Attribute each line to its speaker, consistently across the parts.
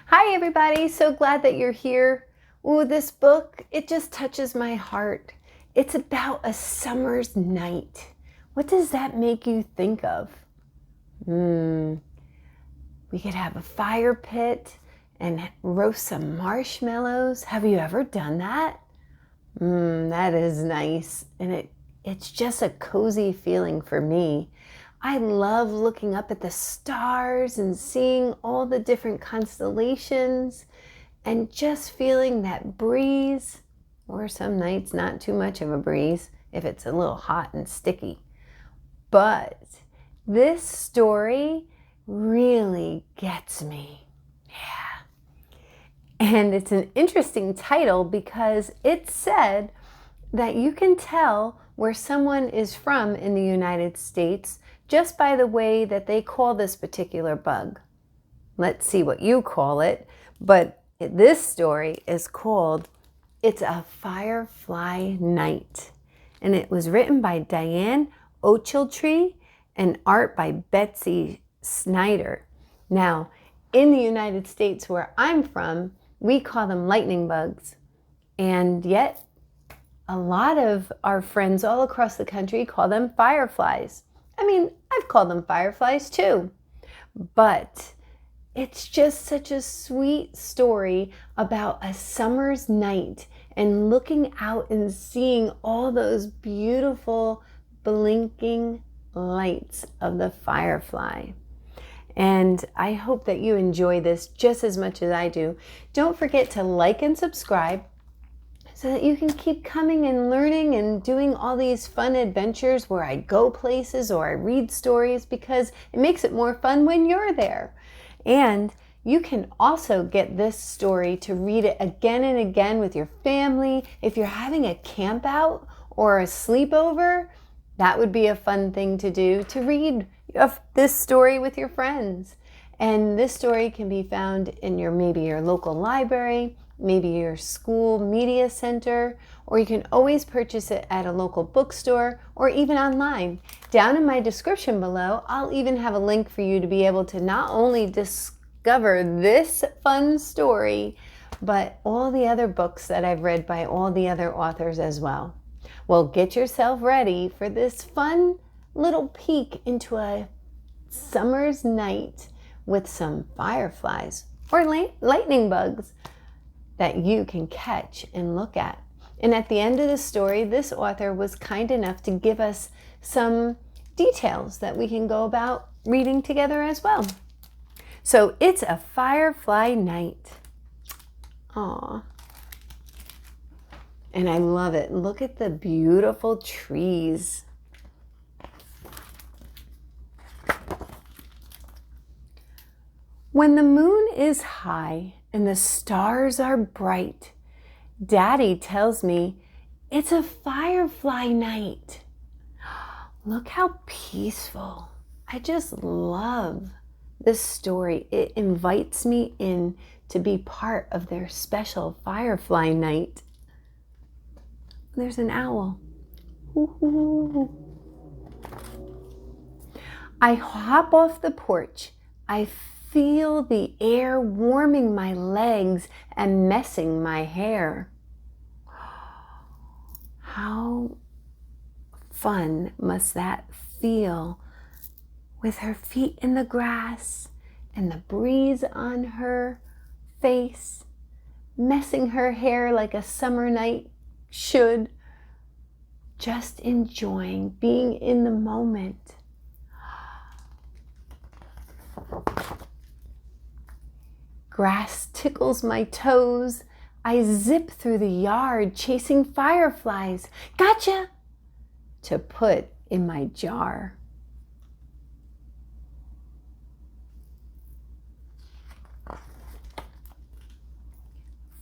Speaker 1: Hi everybody, so glad that you're here. Ooh, this book, it just touches my heart. It's about a summer's night. What does that make you think of? We could have a fire pit and roast some marshmallows. Have you ever done that? That is nice. And it's just a cozy feeling for me. I love looking up at the stars and seeing all the different constellations and just feeling that breeze, or some nights not too much of a breeze if it's a little hot and sticky. But this story really gets me. Yeah. And it's an interesting title because it said that you can tell where someone is from in the United States just by the way that they call this particular bug. Let's see what you call it. But this story is called It's a Firefly Night. And it was written by Dianne Ochiltree and art by Betsy Snyder. Now, in the United States where I'm from, we call them lightning bugs. And yet, a lot of our friends all across the country call them fireflies. I mean, I've called them fireflies too. But it's just such a sweet story about a summer's night and looking out and seeing all those beautiful blinking lights of the firefly. And I hope that you enjoy this just as much as I do. Don't forget to like and subscribe so that you can keep coming and learning and doing all these fun adventures where I go places or I read stories, because it makes it more fun when you're there. And you can also get this story to read it again and again with your family. If you're having a camp out or a sleepover, that would be a fun thing to do, to read this story with your friends. And this story can be found in maybe your local library, maybe your school media center, or you can always purchase it at a local bookstore or even online. Down in my description below, I'll even have a link for you to be able to not only discover this fun story, but all the other books that I've read by all the other authors as well. Well, get yourself ready for this fun little peek into a summer's night with some fireflies or lightning bugs that you can catch and look at. And at the end of the story, this author was kind enough to give us some details that we can go about reading together as well. So it's a Firefly Night. Aww. And I love it. Look at the beautiful trees. When the moon is high and the stars are bright, Daddy tells me it's a firefly night. Look how peaceful. I just love this story. It invites me in to be part of their special firefly night. There's an owl. Ooh. I hop off the porch. I feel the air warming my legs and messing my hair. How fun must that feel, with her feet in the grass and the breeze on her face, messing her hair like a summer night should, just enjoying being in the moment. Grass tickles my toes. I zip through the yard chasing fireflies. Gotcha! To put in my jar.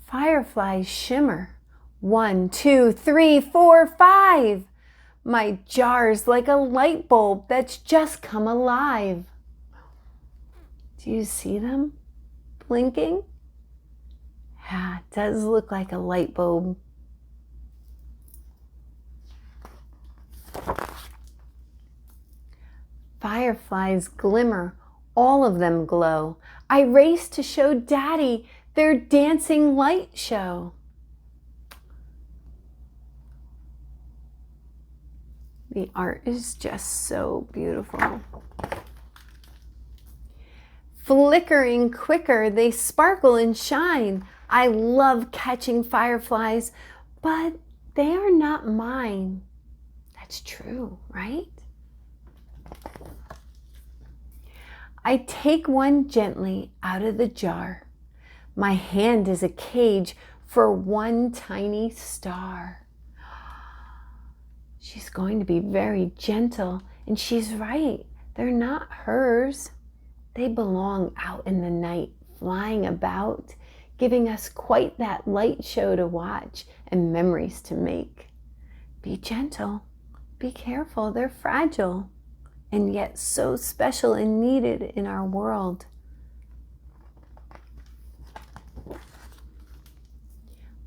Speaker 1: Fireflies shimmer. 1, 2, 3, 4, 5. My jar's like a light bulb that's just come alive. Do you see them blinking? Yeah, it does look like a light bulb. Fireflies glimmer All of them glow. I race to show Daddy their dancing light show. The art is just so beautiful. Flickering quicker, they sparkle and shine. I love catching fireflies, but they are not mine. That's true, right? I take one gently out of the jar. My hand is a cage for one tiny star. She's going to be very gentle, and she's right. They're not hers. They belong out in the night, flying about, giving us quite that light show to watch and memories to make. Be gentle. Be careful. They're fragile, and yet so special and needed in our world.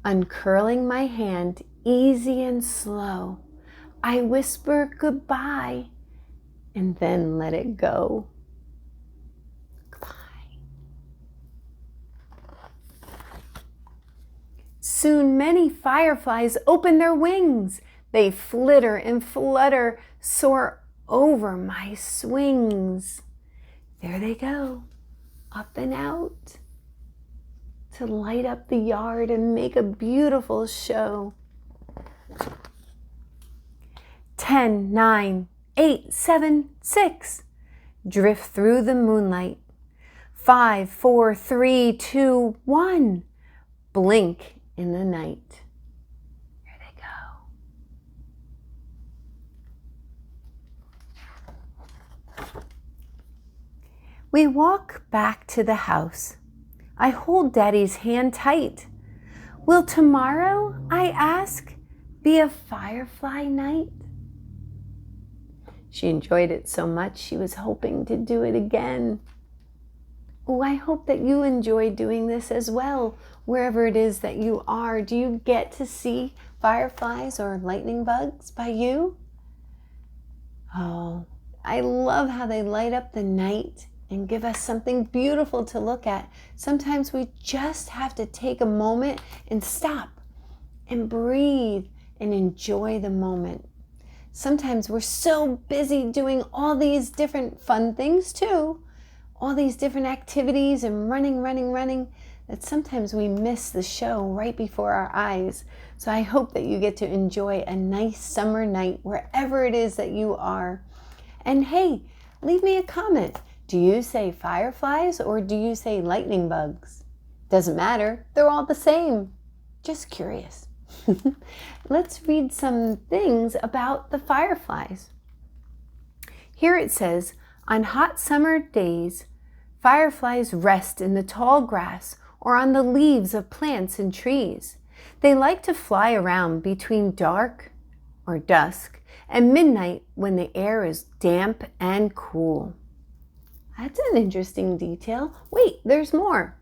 Speaker 1: Uncurling my hand, easy and slow, I whisper goodbye and then let it go. Goodbye. Soon many fireflies open their wings. They flitter and flutter, soar over my swings. There they go, up and out, to light up the yard and make a beautiful show. 10, 9, 8, 7, 6. Drift through the moonlight. 5, 4, 3, 2, 1. Blink in the night. Here they go. We walk back to the house. I hold Daddy's hand tight. Will tomorrow, I ask, be a firefly night? She enjoyed it so much she was hoping to do it again. Oh, I hope that you enjoy doing this as well, wherever it is that you are. Do you get to see fireflies or lightning bugs by you? Oh, I love how they light up the night and give us something beautiful to look at. Sometimes we just have to take a moment and stop and breathe and enjoy the moment. Sometimes we're so busy doing all these different fun things too, all these different activities and running, that sometimes we miss the show right before our eyes. So I hope that you get to enjoy a nice summer night wherever it is that you are. And hey, leave me a comment. Do you say fireflies or do you say lightning bugs? Doesn't matter. They're all the same. Just curious. Let's read some things about the fireflies. Here it says, on hot summer days, fireflies rest in the tall grass or on the leaves of plants and trees. They like to fly around between dark or dusk and midnight when the air is damp and cool. That's an interesting detail. Wait, there's more.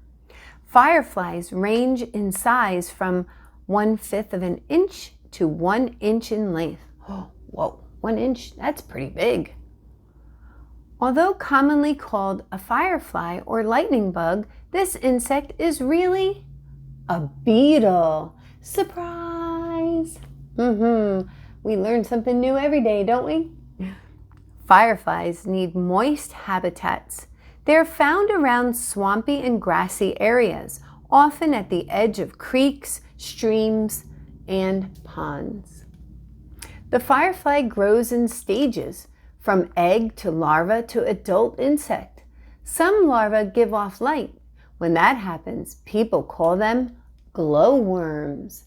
Speaker 1: Fireflies range in size from 1/5 of an inch to 1 inch in length. Oh, whoa, 1 inch, that's pretty big. Although commonly called a firefly or lightning bug, this insect is really a beetle. Surprise! We learn something new every day, don't we? Fireflies need moist habitats. They're found around swampy and grassy areas, often at the edge of creeks, streams, and ponds. The firefly grows in stages, from egg to larva to adult insect. Some larvae give off light. When that happens, people call them glowworms.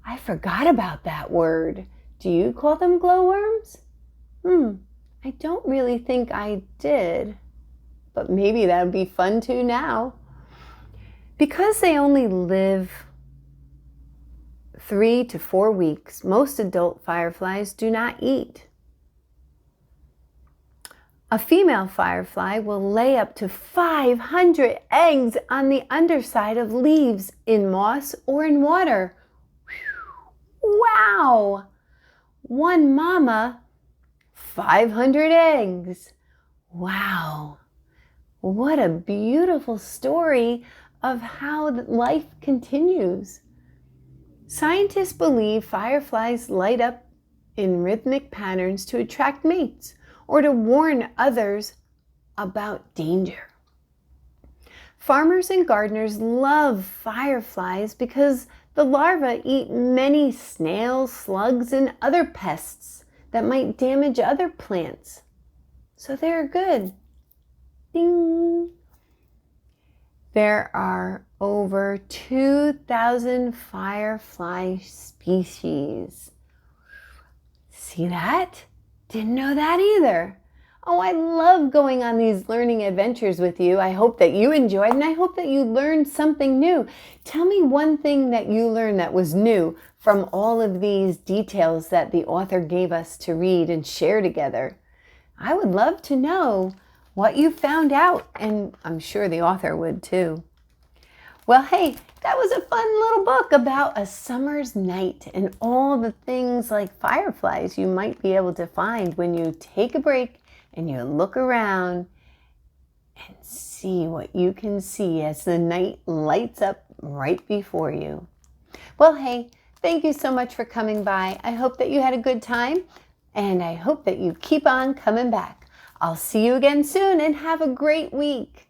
Speaker 1: I forgot about that word. Do you call them glowworms? I don't really think I did, but maybe that would be fun to now. Because they only live 3 to 4 weeks, most adult fireflies do not eat. A female firefly will lay up to 500 eggs on the underside of leaves, in moss, or in water. Wow! One mama, 500 eggs. Wow! What a beautiful story of how life continues. Scientists believe fireflies light up in rhythmic patterns to attract mates or to warn others about danger. Farmers and gardeners love fireflies because the larvae eat many snails, slugs, and other pests that might damage other plants. So they're good. Ding! There are over 2,000 firefly species. See that? Didn't know that either. Oh, I love going on these learning adventures with you. I hope that you enjoyed, and I hope that you learned something new. Tell me one thing that you learned that was new from all of these details that the author gave us to read and share together. I would love to know what you found out, and I'm sure the author would too. Well, hey, that was a fun little book about a summer's night and all the things like fireflies you might be able to find when you take a break and you look around and see what you can see as the night lights up right before you. Well, hey, thank you so much for coming by. I hope that you had a good time, and I hope that you keep on coming back. I'll see you again soon, and have a great week.